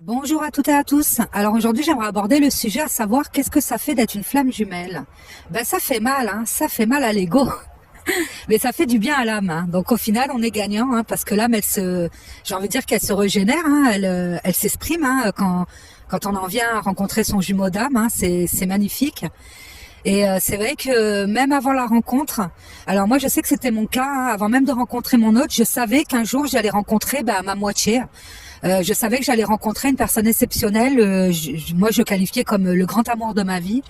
Bonjour à toutes et à tous. Alors aujourd'hui, j'aimerais aborder le sujet à savoir qu'est-ce que ça fait d'être une flamme jumelle. Ben ça fait mal, hein, ça fait mal à l'ego, mais ça fait du bien à l'âme. Hein. Donc au final, on est gagnant hein, parce que l'âme, j'ai envie de dire qu'elle se régénère, hein, elle s'exprime hein, quand on en vient à rencontrer son jumeau d'âme. Hein, c'est magnifique. Et c'est vrai que même avant la rencontre, alors moi je sais que c'était mon cas, hein, avant même de rencontrer mon hôte, je savais qu'un jour j'allais rencontrer ma moitié. Je savais que j'allais rencontrer une personne exceptionnelle. Moi je qualifiais comme le grand amour de ma vie.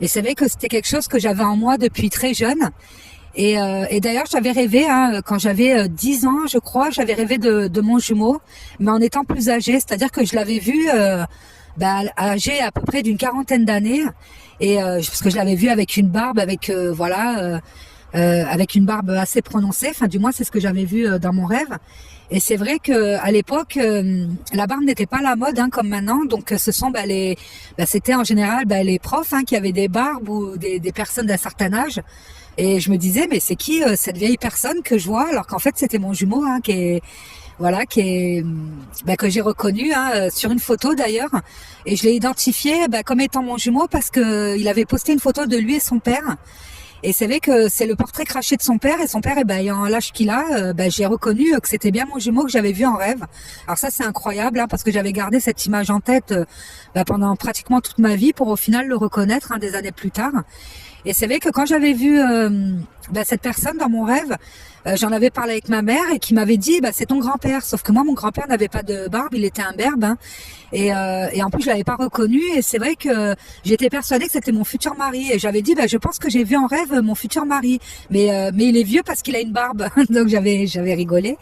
Et c'est vrai que c'était quelque chose que j'avais en moi depuis très jeune. Et d'ailleurs j'avais rêvé, hein, quand j'avais 10 ans je crois, j'avais rêvé de mon jumeau, mais en étant plus âgé, c'est-à-dire que je l'avais vu âgé à peu près d'une quarantaine d'années. Et parce que je l'avais vu avec une barbe, avec une barbe assez prononcée. Enfin, du moins, c'est ce que j'avais vu dans mon rêve. Et c'est vrai que à l'époque, la barbe n'était pas la mode hein, comme maintenant. Donc, ce sont c'était en général les profs hein, qui avaient des barbes ou des personnes d'un certain âge. Et je me disais, mais c'est qui cette vieille personne que je vois, alors qu'en fait, c'était mon jumeau hein, que j'ai reconnu hein, sur une photo d'ailleurs, et je l'ai identifié comme étant mon jumeau parce que il avait posté une photo de lui et son père. Et c'est vrai que c'est le portrait craché de son père, et son père, ayant l'âge qu'il a, j'ai reconnu que c'était bien mon jumeau que j'avais vu en rêve. Alors ça, c'est incroyable, hein, parce que j'avais gardé cette image en tête pendant pratiquement toute ma vie pour au final le reconnaître hein, des années plus tard. Et c'est vrai que quand j'avais vu cette personne dans mon rêve, j'en avais parlé avec ma mère et qui m'avait dit c'est ton grand-père. Sauf que moi, mon grand-père n'avait pas de barbe, il était imberbe. Hein. Et en plus, je l'avais pas reconnu. Et c'est vrai que j'étais persuadée que c'était mon futur mari. Et j'avais dit, je pense que j'ai vu en rêve mon futur mari. Mais il est vieux parce qu'il a une barbe. Donc j'avais rigolé.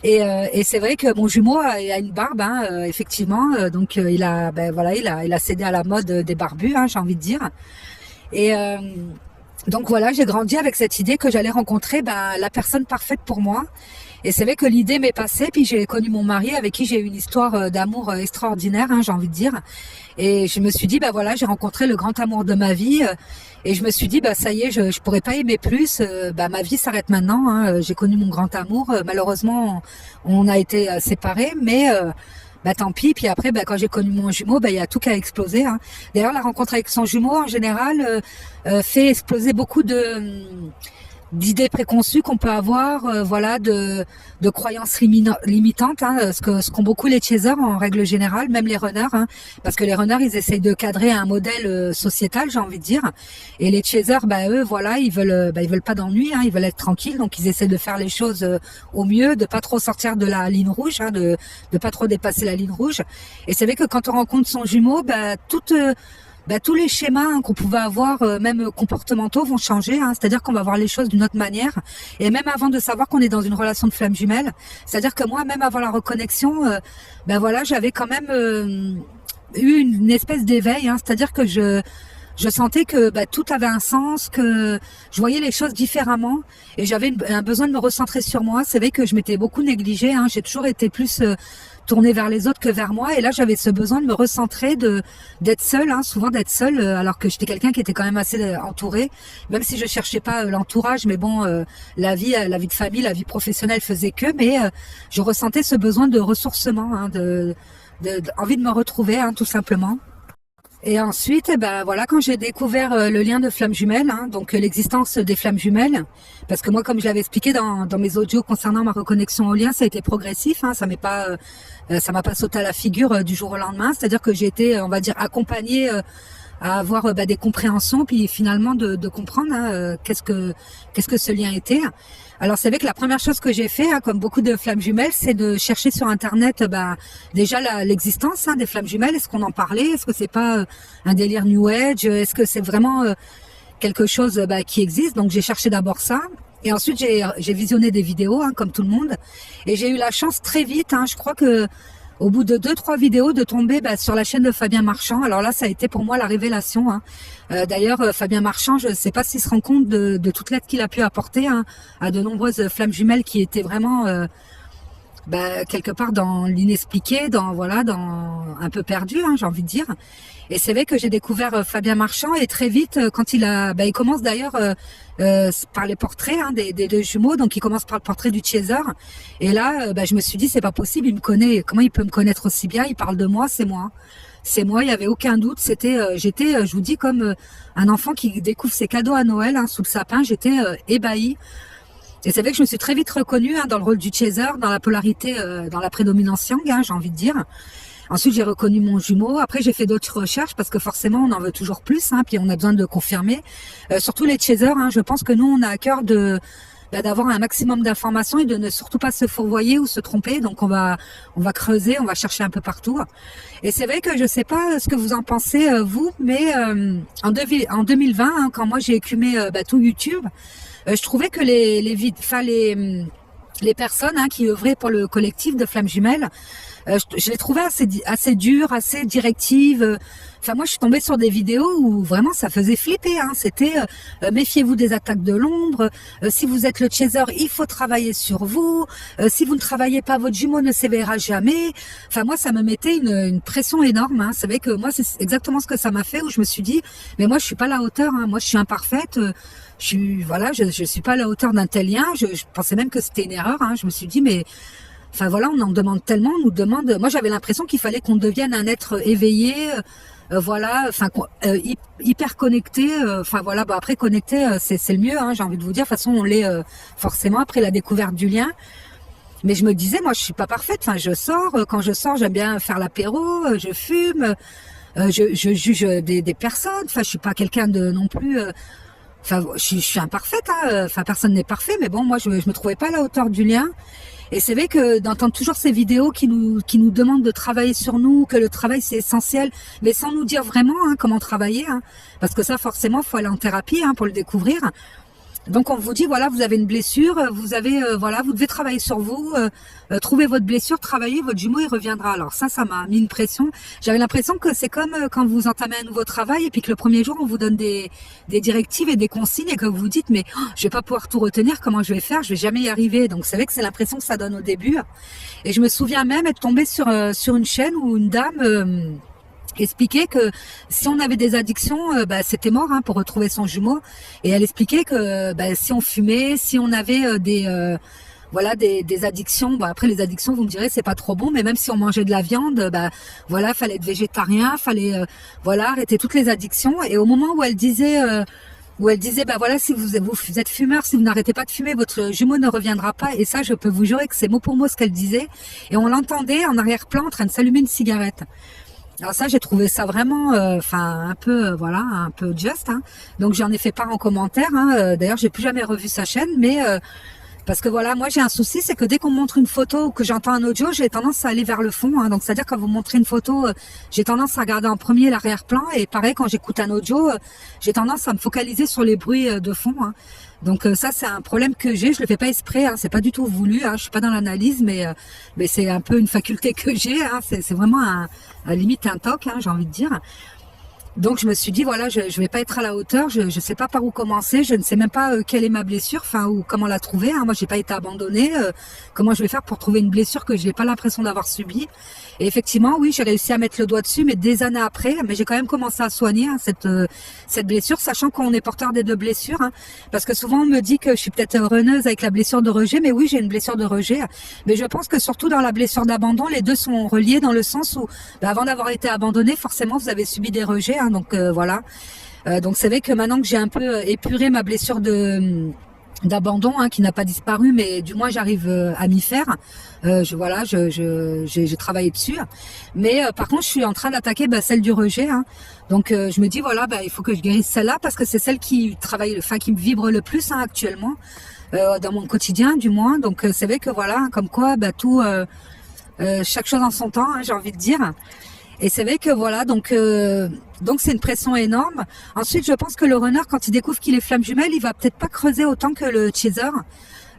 Et c'est vrai que mon jumeau a une barbe, hein, effectivement. Donc il a cédé à la mode des barbus, hein, j'ai envie de dire. Et donc voilà, j'ai grandi avec cette idée que j'allais rencontrer la personne parfaite pour moi. Et c'est vrai que l'idée m'est passée, puis j'ai connu mon mari avec qui j'ai eu une histoire d'amour extraordinaire, hein, j'ai envie de dire. Et je me suis dit, voilà, j'ai rencontré le grand amour de ma vie. Et je me suis dit, ça y est, je pourrais pas aimer plus. Ma vie s'arrête maintenant. Hein, j'ai connu mon grand amour. Malheureusement, on a été séparés, mais tant pis. Puis après, quand j'ai connu mon jumeau, il y a tout qui a explosé. Hein. D'ailleurs, la rencontre avec son jumeau, en général, fait exploser beaucoup d'idées préconçues qu'on peut avoir, de croyances limitantes, hein, ce qu'ont beaucoup les chasers en règle générale, même les runners, hein, parce que les runners ils essayent de cadrer un modèle sociétal, j'ai envie de dire, et les chasers, eux, ils veulent pas d'ennui, hein, ils veulent être tranquilles, donc ils essaient de faire les choses au mieux, de pas trop sortir de la ligne rouge, hein, de pas trop dépasser la ligne rouge. Et c'est vrai que quand on rencontre son jumeau, tous les schémas hein, qu'on pouvait avoir, même comportementaux, vont changer. Hein, c'est-à-dire qu'on va voir les choses d'une autre manière. Et même avant de savoir qu'on est dans une relation de flamme jumelle, c'est-à-dire que moi, même avant la reconnexion, j'avais quand même eu une espèce d'éveil. Hein, c'est-à-dire que je sentais que tout avait un sens, que je voyais les choses différemment, et j'avais un besoin de me recentrer sur moi. C'est vrai que je m'étais beaucoup négligée. Hein, j'ai toujours été plus tournée vers les autres que vers moi, et là j'avais ce besoin de me recentrer, d'être seule, hein, souvent d'être seule, alors que j'étais quelqu'un qui était quand même assez entouré, même si je cherchais pas l'entourage, mais bon, la vie de famille, la vie professionnelle faisait que, mais je ressentais ce besoin de ressourcement, hein, envie de me retrouver, hein, tout simplement. Et ensuite, quand j'ai découvert le lien de flammes jumelles, hein, donc l'existence des flammes jumelles, parce que moi, comme je l'avais expliqué dans mes audios concernant ma reconnexion au lien, ça a été progressif, hein, ça m'a pas sauté à la figure du jour au lendemain, c'est-à-dire que j'ai été, on va dire, accompagnée à avoir des compréhensions, puis finalement de comprendre hein, qu'est-ce que ce lien était. Alors c'est vrai que la première chose que j'ai fait, hein, comme beaucoup de flammes jumelles, c'est de chercher sur internet déjà l'existence hein, des flammes jumelles. Est-ce qu'on en parlait? Est-ce que c'est pas un délire New Age? Est-ce que c'est vraiment quelque chose qui existe? Donc j'ai cherché d'abord ça. Et ensuite j'ai visionné des vidéos hein, comme tout le monde. Et j'ai eu la chance très vite, hein, je crois que au bout de 2-3 vidéos, de tomber sur la chaîne de Fabien Marchand. Alors là, ça a été pour moi la révélation. Hein. D'ailleurs, Fabien Marchand, je ne sais pas s'il se rend compte de toute l'aide qu'il a pu apporter hein, à de nombreuses flammes jumelles qui étaient vraiment quelque part dans l'inexpliqué, dans un peu perdu, hein, j'ai envie de dire. Et c'est vrai que j'ai découvert Fabien Marchand et très vite, quand il commence d'ailleurs par les portraits des deux jumeaux, donc il commence par le portrait du chaser. Et là, je me suis dit c'est pas possible, il me connaît, comment il peut me connaître aussi bien? Il parle de moi, c'est moi. C'est moi, il y avait aucun doute. J'étais, je vous dis, comme un enfant qui découvre ses cadeaux à Noël sous le sapin. J'étais ébahie. Et c'est vrai que je me suis très vite reconnue dans le rôle du chaser, dans la polarité, dans la prédominance yang, j'ai envie de dire. Ensuite, j'ai reconnu mon jumeau. Après, j'ai fait d'autres recherches parce que forcément, on en veut toujours plus, puis on a besoin de confirmer. Surtout les chasers, je pense que nous, on a à cœur d'avoir un maximum d'informations et de ne surtout pas se fourvoyer ou se tromper. Donc, on va creuser, on va chercher un peu partout. Et c'est vrai que je sais pas ce que vous en pensez, vous, mais en 2020, quand moi, j'ai écumé tout YouTube, je trouvais que les personnes qui œuvraient pour le collectif de Flammes Jumelles, je les trouvais assez dures, assez directives. Enfin, moi, je suis tombée sur des vidéos où vraiment ça faisait flipper. C'était méfiez-vous des attaques de l'ombre. Si vous êtes le chaser, il faut travailler sur vous. Si vous ne travaillez pas, votre jumeau ne s'éveillera jamais. Enfin, moi, ça me mettait une pression énorme. C'est vrai que moi, c'est exactement ce que ça m'a fait, où je me suis dit, mais moi, je suis pas à la hauteur. Moi, je suis imparfaite. Je suis pas à la hauteur d'un tel lien. Je pensais même que c'était une erreur. Je me suis dit, mais enfin voilà, on en demande tellement, on nous demande. Moi, j'avais l'impression qu'il fallait qu'on devienne un être éveillé, hyper connecté. Après connecté, c'est le mieux. J'ai envie de vous dire. De toute façon, on l'est forcément après la découverte du lien. Mais je me disais, moi, je suis pas parfaite. Enfin, je sors. Quand je sors, j'aime bien faire l'apéro. Je fume. Je juge des personnes. Enfin, je suis pas quelqu'un de non plus. Je suis imparfaite. Personne n'est parfait. Mais bon, moi, je me trouvais pas à la hauteur du lien. Et c'est vrai que d'entendre toujours ces vidéos qui nous demandent de travailler sur nous, que le travail c'est essentiel, mais sans nous dire vraiment comment travailler, parce que ça forcément faut aller en thérapie pour le découvrir. Donc on vous dit voilà, vous avez une blessure, vous devez travailler sur vous, trouver votre blessure, travailler, votre jumeau il reviendra. Alors ça m'a mis une pression. J'avais l'impression que c'est comme quand vous entamez un nouveau travail et puis que le premier jour on vous donne des directives et des consignes et que vous vous dites mais je vais pas pouvoir tout retenir, comment je vais faire, je vais jamais y arriver. Donc c'est vrai que c'est l'impression que ça donne au début. Et je me souviens même être tombée sur une chaîne où une dame expliquait que si on avait des addictions, c'était mort pour retrouver son jumeau. Et elle expliquait que si on fumait, si on avait des addictions. Après les addictions, vous me direz c'est pas trop bon, mais même si on mangeait de la viande, fallait être végétarien, fallait arrêter toutes les addictions. Et au moment où elle disait si vous êtes fumeur, si vous n'arrêtez pas de fumer, votre jumeau ne reviendra pas. Et ça, je peux vous jurer que c'est mot pour mot ce qu'elle disait. Et on l'entendait en arrière-plan en train de s'allumer une cigarette. Alors ça, j'ai trouvé ça vraiment, un peu just. Donc j'en ai fait part en commentaire. D'ailleurs, j'ai plus jamais revu sa chaîne, mais parce que moi j'ai un souci, c'est que dès qu'on montre une photo ou que j'entends un audio, j'ai tendance à aller vers le fond. Donc c'est-à-dire quand vous montrez une photo, j'ai tendance à regarder en premier l'arrière-plan, et pareil quand j'écoute un audio, j'ai tendance à me focaliser sur les bruits de fond. Donc ça c'est un problème que j'ai, je le fais pas exprès, c'est pas du tout voulu, je suis pas dans l'analyse, mais c'est un peu une faculté que j'ai, c'est vraiment à limite un toc, j'ai envie de dire. Donc je me suis dit je vais pas être à la hauteur, je sais pas par où commencer, je ne sais même pas quelle est ma blessure, ou comment la trouver. Moi j'ai pas été abandonnée, comment je vais faire pour trouver une blessure que j'ai pas l'impression d'avoir subie. Et effectivement oui, j'ai réussi à mettre le doigt dessus, mais des années après, mais j'ai quand même commencé à soigner cette blessure, sachant qu'on est porteur des deux blessures, parce que souvent on me dit que je suis peut-être heureuse avec la blessure de rejet, mais oui j'ai une blessure de rejet, mais je pense que surtout dans la blessure d'abandon, les deux sont reliés dans le sens où avant d'avoir été abandonné, forcément vous avez subi des rejets. Donc donc c'est vrai que maintenant que j'ai un peu épuré ma blessure d'abandon qui n'a pas disparu, mais du moins j'arrive à m'y faire. J'ai travaillé dessus, mais par contre je suis en train d'attaquer celle du rejet. Donc je me dis il faut que je guérisse celle-là parce que c'est celle qui qui me vibre le plus actuellement dans mon quotidien du moins. Donc c'est vrai que comme quoi tout chaque chose en son temps, j'ai envie de dire. Et c'est vrai que donc c'est une pression énorme. Ensuite, je pense que le runner, quand il découvre qu'il est flamme jumelle, il va peut-être pas creuser autant que le chaser.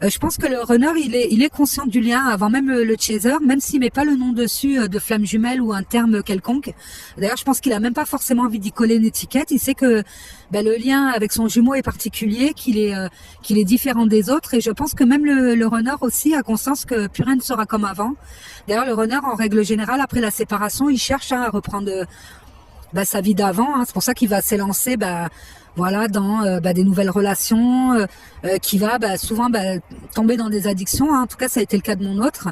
Je pense que le runner, il est conscient du lien avant même le chaser, même s'il met pas le nom dessus de flamme jumelle ou un terme quelconque. D'ailleurs, je pense qu'il a même pas forcément envie d'y coller une étiquette. Il sait que le lien avec son jumeau est particulier, qu'il est différent des autres. Et je pense que même le runner aussi a conscience que plus rien ne sera comme avant. D'ailleurs, le runner, en règle générale, après la séparation, il cherche à reprendre sa vie d'avant. C'est pour ça qu'il va s'élancer voilà, dans des nouvelles relations, qui va souvent tomber dans des addictions. En tout cas, ça a été le cas de mon autre.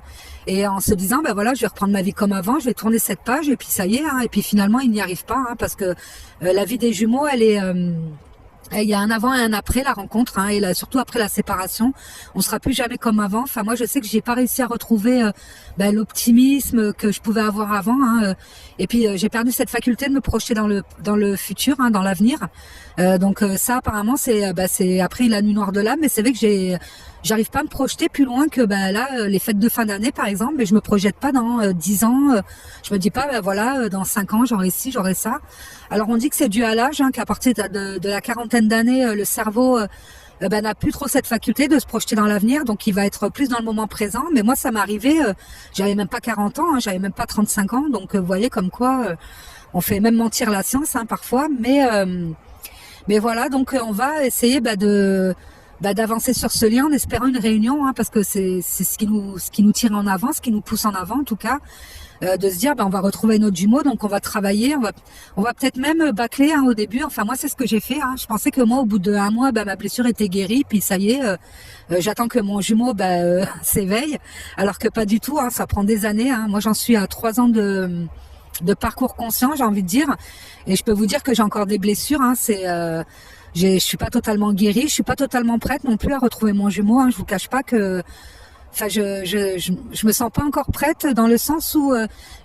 Et en se disant, voilà, je vais reprendre ma vie comme avant, je vais tourner cette page, et puis ça y est. Et puis finalement, il n'y arrive pas, parce que la vie des jumeaux, elle est... il y a un avant et un après la rencontre, et là, surtout après la séparation, on sera plus jamais comme avant. Enfin, moi, je sais que j'ai pas réussi à retrouver l'optimisme que je pouvais avoir avant. Et puis, j'ai perdu cette faculté de me projeter dans le futur, dans l'avenir. Donc ça, apparemment, c'est après la nuit noire de l'âme. Mais c'est vrai que j'arrive pas à me projeter plus loin que là les fêtes de fin d'année, par exemple. Et je me projette pas dans 10 ans. Je me dis pas voilà, dans 5 ans j'aurai ci, j'aurai ça. Alors on dit que c'est dû à l'âge, qu'à partir de la quarantaine d'années, le cerveau n'a plus trop cette faculté de se projeter dans l'avenir, donc il va être plus dans le moment présent. Mais moi, ça m'est arrivé, j'avais même pas 40 ans, j'avais même pas 35 ans. Donc vous voyez comme quoi on fait même mentir la science parfois. Mais voilà, donc on va essayer d'avancer sur ce lien en espérant une réunion, parce que c'est ce qui nous tire en avant, ce qui nous pousse en avant en tout cas, de se dire on va retrouver notre jumeau, donc on va travailler, on va peut-être même bâcler au début. Enfin moi c'est ce que j'ai fait, je pensais que moi au bout d'1 mois ma blessure était guérie, puis ça y est, j'attends que mon jumeau s'éveille, alors que pas du tout, ça prend des années. Moi j'en suis à 3 ans de parcours conscient, j'ai envie de dire, et je peux vous dire que j'ai encore des blessures. Je suis pas totalement guérie, je suis pas totalement prête non plus à retrouver mon jumeau. Je vous cache pas que, je me sens pas encore prête, dans le sens où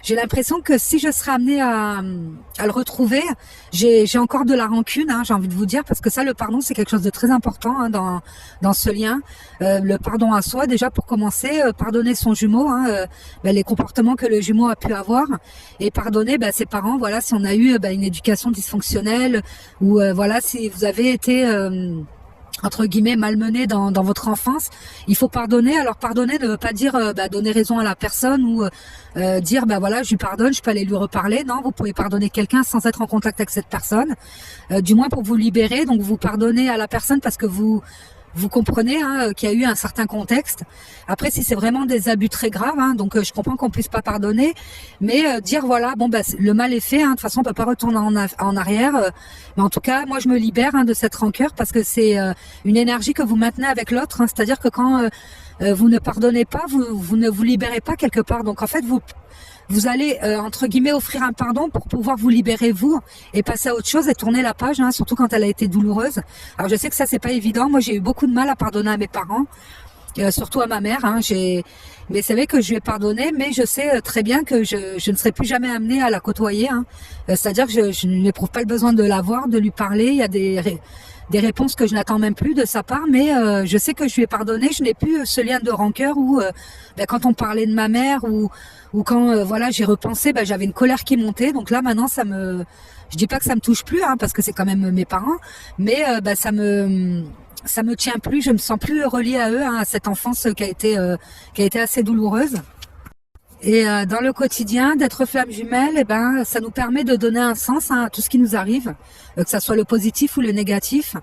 j'ai l'impression que si je serais amenée à le retrouver, j'ai encore de la rancune, j'ai envie de vous dire, parce que ça, le pardon, c'est quelque chose de très important dans ce lien. Le pardon à soi, déjà pour commencer, pardonner son jumeau, les comportements que le jumeau a pu avoir, et pardonner ses parents. Voilà, si on a eu une éducation dysfonctionnelle, ou voilà, si vous avez été entre guillemets malmené dans votre enfance, il faut pardonner. Alors pardonner ne veut pas dire donner raison à la personne, ou dire voilà, je lui pardonne, je peux aller lui reparler. Non, vous pouvez pardonner quelqu'un sans être en contact avec cette personne, du moins pour vous libérer. Donc vous pardonnez à la personne parce que vous comprenez qu'il y a eu un certain contexte. Après, si c'est vraiment des abus très graves, donc je comprends qu'on puisse pas pardonner, mais dire voilà, le mal est fait, de toute façon on peut pas retourner en arrière, mais en tout cas moi je me libère de cette rancœur, parce que c'est une énergie que vous maintenez avec l'autre, c'est-à-dire que quand vous ne pardonnez pas, vous ne vous libérez pas quelque part. Donc en fait vous allez, entre guillemets, offrir un pardon pour pouvoir vous libérer vous, et passer à autre chose et tourner la page, surtout quand elle a été douloureuse. Alors je sais que ça, c'est pas évident. Moi, j'ai eu beaucoup de mal à pardonner à mes parents, surtout à ma mère. Mais c'est vrai que je lui ai pardonné, mais je sais très bien que je ne serai plus jamais amenée à la côtoyer. C'est-à-dire que je n'éprouve pas le besoin de la voir, de lui parler. Il y a des réponses que je n'attends même plus de sa part, mais je sais que je lui ai pardonné. Je n'ai plus ce lien de rancœur où quand on parlait de ma mère, ou quand voilà, j'ai repensé, j'avais une colère qui montait. Donc là maintenant je dis pas que ça me touche plus, parce que c'est quand même mes parents, mais ça me tient plus. Je me sens plus reliée à eux, à cette enfance qui a été assez douloureuse. Et dans le quotidien, d'être flamme jumelle, ça nous permet de donner un sens à tout ce qui nous arrive, que ça soit le positif ou le négatif.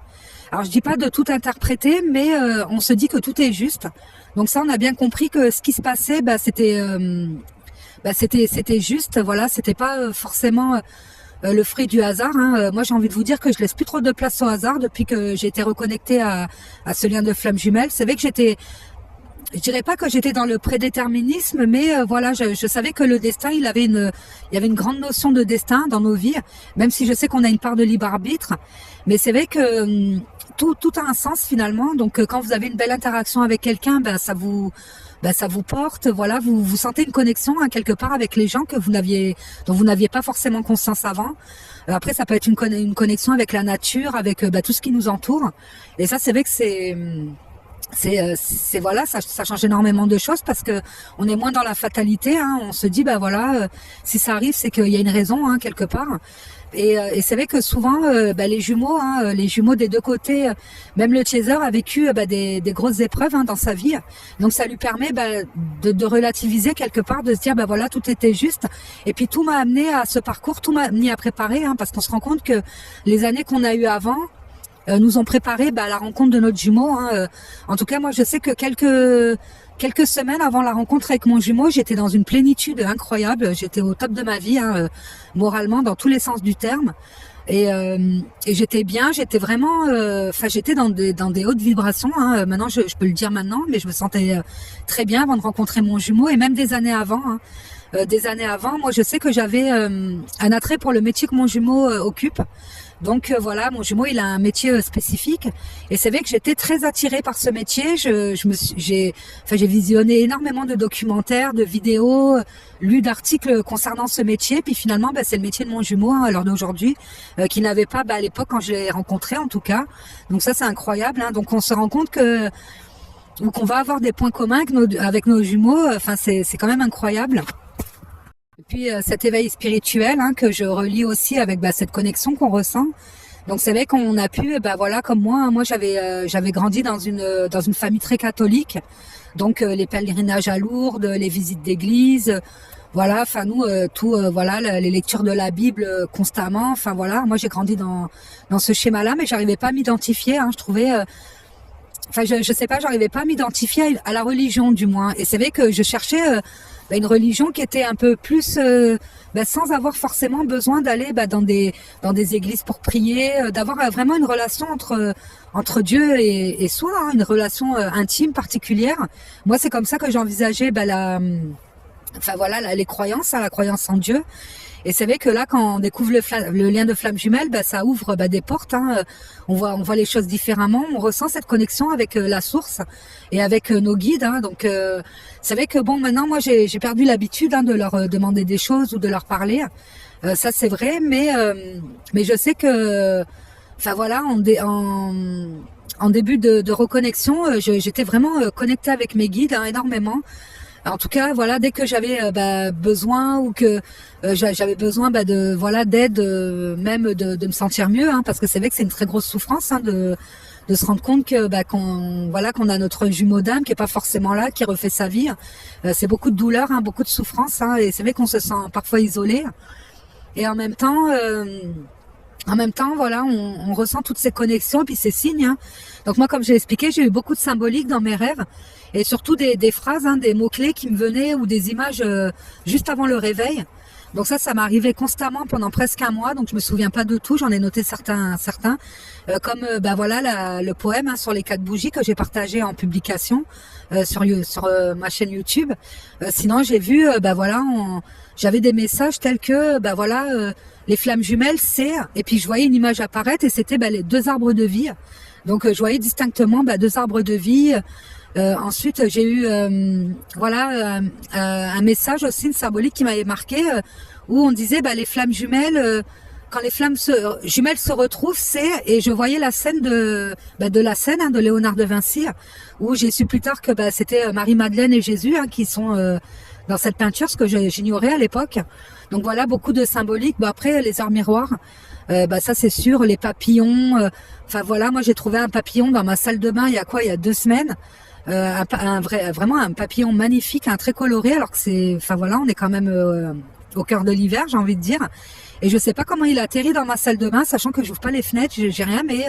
Alors je dis pas de tout interpréter, mais on se dit que tout est juste. Donc ça, on a bien compris que ce qui se passait, c'était juste. Voilà, c'était pas forcément le fruit du hasard. Moi, j'ai envie de vous dire que je laisse plus trop de place au hasard depuis que j'ai été reconnectée à ce lien de flamme jumelle. C'est vrai que je dirais pas que j'étais dans le prédéterminisme, mais voilà, je savais que le destin, il y avait une grande notion de destin dans nos vies, même si je sais qu'on a une part de libre arbitre. Mais c'est vrai que tout a un sens finalement. Donc quand vous avez une belle interaction avec quelqu'un, ça vous porte. Voilà, vous sentez une connexion quelque part avec les gens dont vous n'aviez pas forcément conscience avant. Après, ça peut être une connexion avec la nature, avec tout ce qui nous entoure. Et ça, c'est vrai que c'est voilà, ça change énormément de choses parce que on est moins dans la fatalité, hein. On se dit, bah voilà, si ça arrive, c'est qu'il y a une raison, hein, quelque part. Et c'est vrai que souvent, les jumeaux, hein, les jumeaux des deux côtés, même le chaser a vécu des grosses épreuves, hein, dans sa vie. Donc ça lui permet de relativiser quelque part, de se dire, bah voilà, tout était juste. Et puis tout m'a amené à ce parcours, tout m'a amené à préparer, hein, parce qu'on se rend compte que les années qu'on a eues avant nous ont préparé à la rencontre de notre jumeau, hein. En tout cas, moi, je sais que quelques semaines avant la rencontre avec mon jumeau, j'étais dans une plénitude incroyable. J'étais au top de ma vie, hein, moralement, dans tous les sens du terme. Et j'étais bien, j'étais vraiment, j'étais dans des hautes vibrations, hein. Maintenant, je peux le dire maintenant, mais je me sentais très bien avant de rencontrer mon jumeau et même des années avant, hein. Des années avant, moi, je sais que j'avais un attrait pour le métier que mon jumeau occupe. Donc voilà, mon jumeau, il a un métier spécifique et c'est vrai que j'étais très attirée par ce métier. J'ai visionné énormément de documentaires, de vidéos, lu d'articles concernant ce métier. Puis finalement, c'est le métier de mon jumeau, hein, à l'heure d'aujourd'hui, qu'il n'avait pas à l'époque quand je l'ai rencontré en tout cas. Donc ça, c'est incroyable, hein. Donc on se rend compte qu'on va avoir des points communs avec nos jumeaux. Enfin, c'est quand même incroyable. Et puis cet éveil spirituel, hein, que je relie aussi avec cette connexion qu'on ressent. Donc c'est vrai qu'on a pu, voilà, comme moi, hein, moi j'avais grandi dans une famille très catholique. Donc les pèlerinages à Lourdes, les visites d'église, voilà, enfin nous voilà, les lectures de la Bible constamment. Enfin voilà, moi j'ai grandi dans ce schéma-là, mais j'arrivais pas à m'identifier, hein, je trouvais je sais pas, j'arrivais pas à m'identifier à la religion du moins. Et c'est vrai que je cherchais une religion qui était un peu plus sans avoir forcément besoin d'aller dans des églises pour prier, d'avoir vraiment une relation entre Dieu et soi, hein, une relation intime particulière. Moi, c'est comme ça que j'envisageais les croyances, hein, la croyance en Dieu. Et c'est vrai que là, quand on découvre le lien de flamme jumelle, ça ouvre des portes, hein. On voit les choses différemment. On ressent cette connexion avec la source et avec nos guides, hein. Donc, c'est vrai que maintenant, moi, j'ai perdu l'habitude, hein, de leur demander des choses ou de leur parler. Ça, c'est vrai, mais je sais que, en début de reconnexion, j'étais vraiment connectée avec mes guides, hein, énormément. En tout cas, voilà, dès que j'avais besoin ou que j'avais besoin d'aide, même de me sentir mieux, hein, parce que c'est vrai que c'est une très grosse souffrance, hein, de se rendre compte que qu'on a notre jumeau d'âme qui est pas forcément là, qui refait sa vie. C'est beaucoup de douleur, hein, beaucoup de souffrance, hein, et c'est vrai qu'on se sent parfois isolé. Et en même temps, voilà, on ressent toutes ces connexions et puis ces signes, hein. Donc moi, comme j'ai expliqué, j'ai eu beaucoup de symboliques dans mes rêves et surtout des phrases, hein, des mots-clés qui me venaient ou des images juste avant le réveil. Donc ça m'arrivait constamment pendant presque un mois, donc je me souviens pas de tout, j'en ai noté certains, comme le poème, hein, sur les 4 bougies que j'ai partagé en publication sur ma chaîne YouTube. Sinon j'ai vu, j'avais des messages tels que, les flammes jumelles, et puis je voyais une image apparaître et c'était les 2 arbres de vie. Donc je voyais distinctement 2 arbres de vie. Ensuite j'ai eu un message aussi, une symbolique qui m'avait marqué, où on disait les flammes jumelles, quand les flammes jumelles se retrouvent, et je voyais la scène de la scène, hein, de Léonard de Vinci, où j'ai su plus tard que c'était Marie-Madeleine et Jésus, hein, qui sont dans cette peinture, ce que j'ignorais à l'époque. Donc voilà, beaucoup de symboliques. Après, les arts miroirs, ça c'est sûr, les papillons. Moi j'ai trouvé un papillon dans ma salle de bain il y a 2 semaines. Vraiment un papillon magnifique, un très coloré, alors que on est quand même au cœur de l'hiver, j'ai envie de dire. Et je sais pas comment il a atterri dans ma salle de bain, sachant que j'ouvre pas les fenêtres, j'ai rien, mais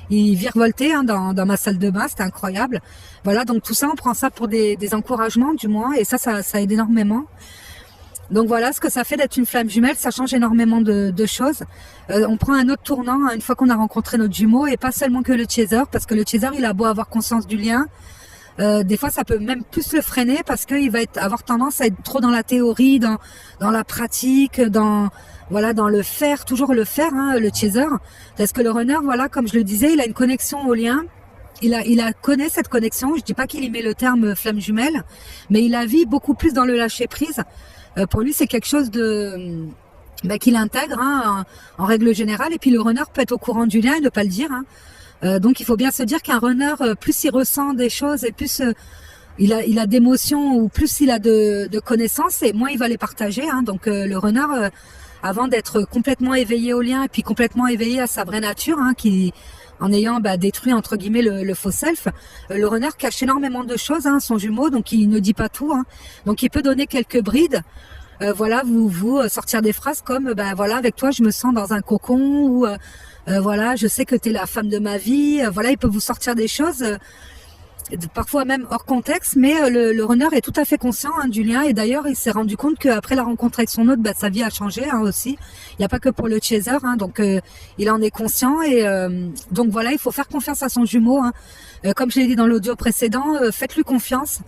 il virevoltait, hein, dans ma salle de bain, c'était incroyable. Voilà, donc tout ça, on prend ça pour des encouragements du moins, et ça aide énormément. Donc voilà ce que ça fait d'être une flamme jumelle, ça change énormément de choses. On prend un autre tournant, hein, une fois qu'on a rencontré notre jumeau, et pas seulement que le chaser, parce que le chaser, il a beau avoir conscience du lien, des fois ça peut même plus le freiner parce qu'il va avoir tendance à être trop dans la théorie, dans la pratique, dans le faire, toujours le faire, hein, le chaser. Parce que le runner, voilà, comme je le disais, il a une connexion au lien. Il connaît cette connexion. Je dis pas qu'il y met le terme flamme jumelle, mais il la vit beaucoup plus dans le lâcher prise. Pour lui, c'est quelque chose qu'il intègre, hein, en règle générale. Et puis le runner peut être au courant du lien et ne pas le dire, hein. Donc il faut bien se dire qu'un runner, plus il ressent des choses et plus il a d'émotions ou plus il a de connaissances et moins il va les partager. Hein. Donc le runner, avant d'être complètement éveillé au lien et puis complètement éveillé à sa vraie nature, hein, en ayant détruit entre guillemets le faux self, le runner cache énormément de choses, hein, son jumeau, donc il ne dit pas tout. Hein. Donc il peut donner quelques brides. Voilà, vous sortir des phrases comme voilà, avec toi je me sens dans un cocon ou voilà, je sais que tu es la femme de ma vie. Voilà, il peut vous sortir des choses. Parfois même hors contexte, mais le runner est tout à fait conscient, hein, du lien, et d'ailleurs il s'est rendu compte qu'après la rencontre avec son hôte, sa vie a changé, hein, aussi. Il n'y a pas que pour le chaser, hein, donc il en est conscient et donc voilà, il faut faire confiance à son jumeau, hein. Comme je l'ai dit dans l'audio précédent, faites-lui confiance,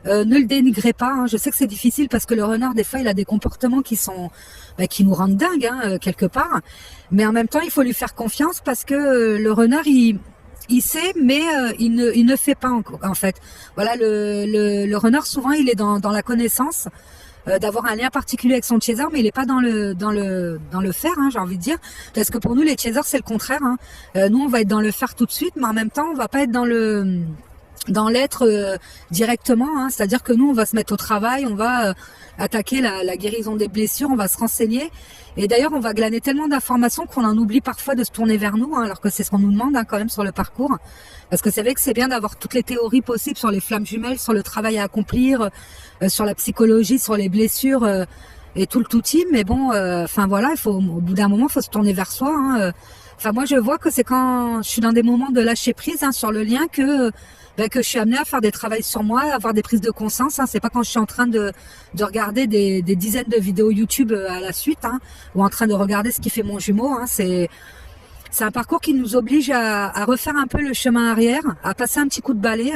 ne le dénigrez pas, hein. Je sais que c'est difficile parce que le runner des fois il a des comportements qui sont qui nous rendent dingues, hein, quelque part, mais en même temps il faut lui faire confiance parce que le runner il sait, mais il ne fait pas en fait. Voilà, le runner souvent il est dans la connaissance, d'avoir un lien particulier avec son chaser, mais il n'est pas dans le faire, hein, j'ai envie de dire. Parce que pour nous les chasers c'est le contraire. Hein. Nous on va être dans le faire tout de suite, mais en même temps on va pas être dans l'être directement, hein. C'est-à-dire que nous on va se mettre au travail, on va attaquer la guérison des blessures, on va se renseigner. Et d'ailleurs, on va glaner tellement d'informations qu'on en oublie parfois de se tourner vers nous, hein, alors que c'est ce qu'on nous demande, hein, quand même sur le parcours. Parce que c'est vrai que c'est bien d'avoir toutes les théories possibles sur les flammes jumelles, sur le travail à accomplir, sur la psychologie, sur les blessures et tout le touti. Mais bon, voilà, au bout d'un moment, il faut se tourner vers soi. Hein. Enfin, moi, je vois que c'est quand je suis dans des moments de lâcher prise, hein, sur le lien que je suis amenée à faire des travaux sur moi, à avoir des prises de conscience. Hein. C'est pas quand je suis en train de regarder des dizaines de vidéos YouTube à la suite, hein, ou en train de regarder ce qui fait mon jumeau. Hein. C'est un parcours qui nous oblige à refaire un peu le chemin arrière, à passer un petit coup de balai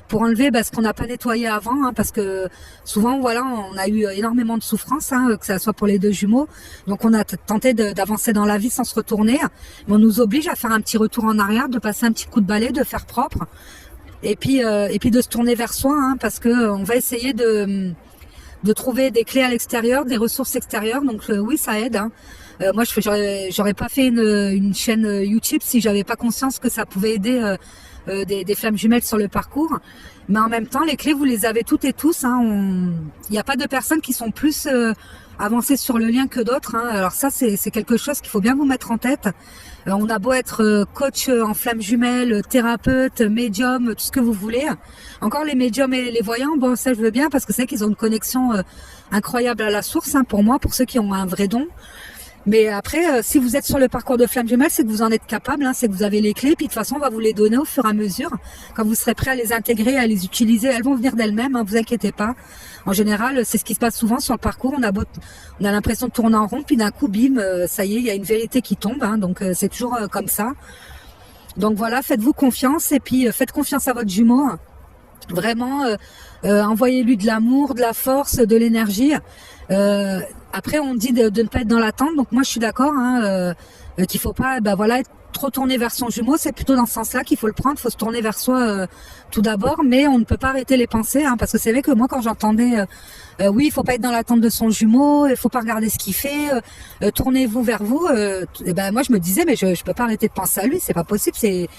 pour enlever ce qu'on n'a pas nettoyé avant, hein, parce que souvent voilà, on a eu énormément de souffrance, hein, que ça soit pour les deux jumeaux, donc on a tenté d'avancer dans la vie sans se retourner, mais on nous oblige à faire un petit retour en arrière, de passer un petit coup de balai, de faire propre. Et puis de se tourner vers soi, hein, parce que on va essayer de trouver des clés à l'extérieur, des ressources extérieures. Donc oui, ça aide. Hein. Moi, j'aurais pas fait une chaîne YouTube si j'avais pas conscience que ça pouvait aider des flammes jumelles sur le parcours. Mais en même temps, les clés, vous les avez toutes et tous. Hein. Il n'y a pas de personnes qui sont plus avancées sur le lien que d'autres. Hein. Alors ça, c'est quelque chose qu'il faut bien vous mettre en tête. On a beau être coach en flammes jumelles, thérapeute, médium, tout ce que vous voulez. Encore les médiums et les voyants, bon ça je veux bien parce que c'est qu'ils ont une connexion incroyable à la source, hein, pour moi, pour ceux qui ont un vrai don. Mais après, si vous êtes sur le parcours de flammes jumelles, c'est que vous en êtes capable, hein, c'est que vous avez les clés, puis de toute façon on va vous les donner au fur et à mesure. Quand vous serez prêt à les intégrer, à les utiliser, elles vont venir d'elles-mêmes, hein, vous inquiétez pas. En général, c'est ce qui se passe souvent sur le parcours, on a l'impression de tourner en rond, puis d'un coup, bim, ça y est, il y a une vérité qui tombe, hein, donc c'est toujours comme ça. Donc voilà, faites-vous confiance, et puis faites confiance à votre jumeau. Vraiment, envoyez-lui de l'amour, de la force, de l'énergie. Après, on dit de ne pas être dans l'attente, donc moi je suis d'accord, hein, qu'il faut pas, être trop tourné vers son jumeau. C'est plutôt dans ce sens-là qu'il faut le prendre. Il faut se tourner vers soi tout d'abord, mais on ne peut pas arrêter les pensées, hein, parce que c'est vrai que moi, quand j'entendais, oui, il faut pas être dans l'attente de son jumeau, il faut pas regarder ce qu'il fait, tournez-vous vers vous. Moi, je me disais, mais je peux pas arrêter de penser à lui, c'est pas possible, c'est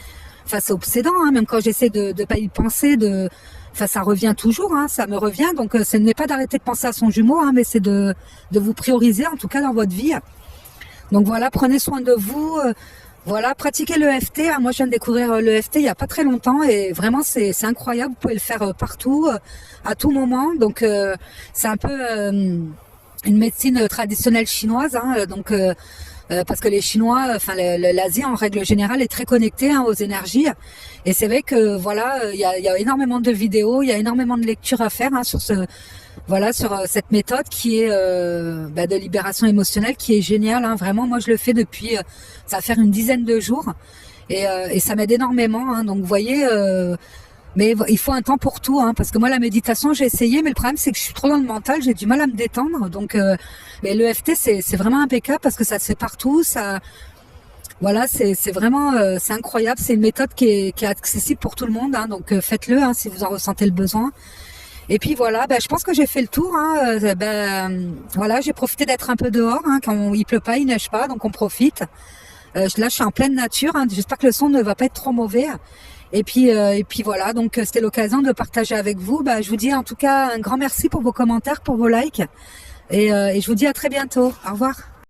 obsédant, hein, même quand j'essaie de pas y penser, ça revient toujours, hein, ça me revient. Donc ce n'est pas d'arrêter de penser à son jumeau, hein, mais c'est de vous prioriser, en tout cas dans votre vie. Donc voilà, prenez soin de vous, voilà, pratiquez l'EFT. Moi je viens de découvrir l'EFT il y a pas très longtemps et vraiment c'est incroyable, vous pouvez le faire partout, à tout moment. Donc c'est un peu une médecine traditionnelle chinoise, hein, donc parce que les Chinois, l'Asie en règle générale est très connectée, hein, aux énergies. Et c'est vrai que voilà, il y a énormément de vidéos, il y a énormément de lectures à faire, hein, sur cette méthode qui est de libération émotionnelle, qui est géniale. Hein, vraiment, moi je le fais depuis, ça va faire une dizaine de jours, et ça m'aide énormément. Hein, donc vous voyez. Mais il faut un temps pour tout, hein, parce que moi la méditation j'ai essayé, mais le problème c'est que je suis trop dans le mental, j'ai du mal à me détendre. Donc mais l'EFT c'est vraiment impeccable parce que ça se fait partout, ça, voilà, c'est vraiment c'est incroyable, c'est une méthode qui est accessible pour tout le monde, hein, donc faites-le, hein, si vous en ressentez le besoin. Et puis voilà, je pense que j'ai fait le tour, hein, voilà, j'ai profité d'être un peu dehors, hein, quand il pleut pas, il neige pas, donc on profite. Là, je suis en pleine nature. Hein. J'espère que le son ne va pas être trop mauvais. Et puis voilà. Donc, c'était l'occasion de partager avec vous. Bah, je vous dis en tout cas un grand merci pour vos commentaires, pour vos likes. Et je vous dis à très bientôt. Au revoir.